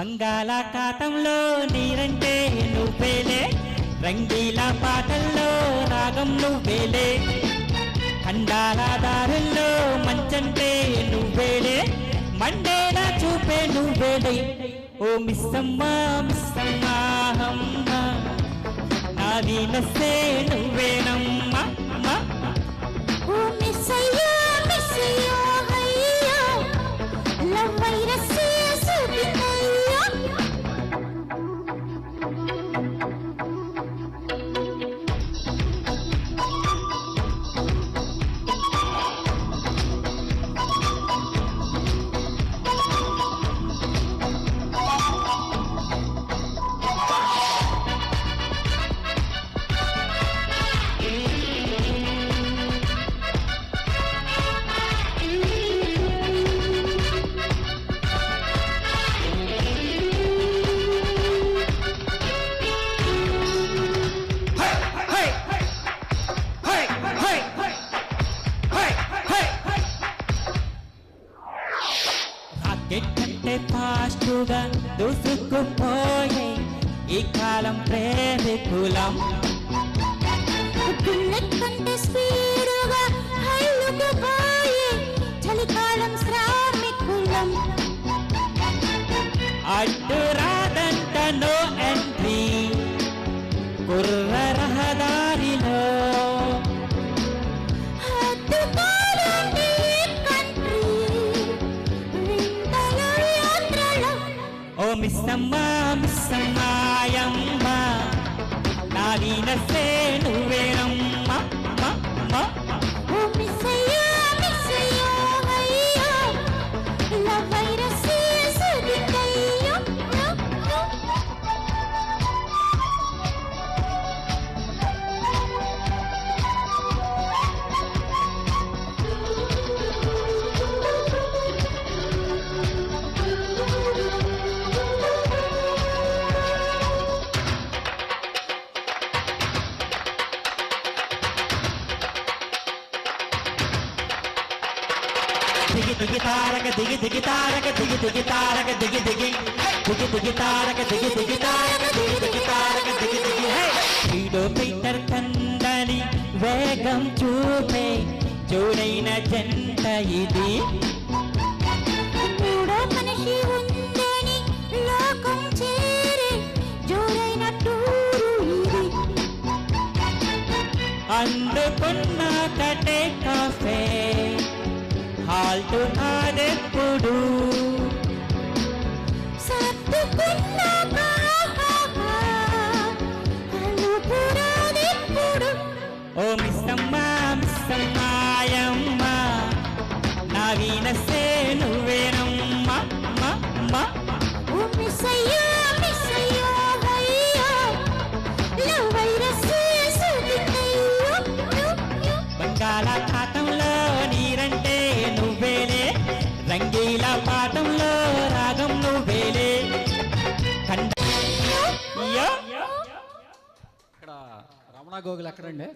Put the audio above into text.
బంగాళాఖాతంలో నీరంటే నువ్వేలే, రంగీలా పాటల్లో రాగం నువ్వేలే, ఖండాల దారుల్లో మంచంటే నువ్వేలే, మండేలా చూపే నువ్వేలే. ఓ మిస్సమ్మా మిస్సమ్మా హమ్మ, నా వీనస్సే నువ్వేనమ్మా. ఓ మిస్సయ్యా మిస్సయ్యా హయ్యా, లవ్ వైరస్ సోకిందయ్యా. ఎట్టంటే ఫాస్టుగా దూసుకుపోయే ఈ కాలం ప్రేమికులం, బుల్లెట్ కంటే స్పీడుగా హల్లుకుపోయే చలికాలం శ్రామికులం. అడ్డు రాదంట నో ఎంట్రీ కుర్ర రహదారిలో, హద్దుకోలేని కంట్రీ వింతల యాత్రలో. ఓ మిస్సమ్మా మిస్సమ్మాయమ్మ, నా వీనస్సే నువ్వేనమ్మా. ఓ మిస్సయ్యా మిస్సయ్యా హయ్యా, లవ్ వైరస్ సోకిందయ్యా. దిగి దిగి తారక దిగి దిగి తారక దిగి దిగి తారక దిగి దిగి దిగి దిగి తారక దిగి దిగి తారక దిగి దిగి తారక దిగి దిగి. కిలోమీటర్ కందని వేగం చూపే జోడైన జంట ఇది, మూడో మనిషి ఉందని లోకం చేరే జోరైన టూరు ఇది. అందుకున్న కటే కాఫే హాల్టు నాదెప్పుడు, సర్దుకున్నాక అలుపురాదెప్పుడు. ఓ మిస్సమ్మా మిస్సమ్మాయమ్మ, నా వీనస్సే నువ్వేనమ్మా. ఓ మిస్సయ్యా మిస్సయ్యా హయ్యా, లవ్ వైరస్ సోకిందయ్యా. బంగాళాఖాతంలో నీరంటే నువ్వేలే, రంగీలా పాఠంలో రాగం నువ్వేలే, ఇక్కడ రమణ గోగులు ఎక్కడండి?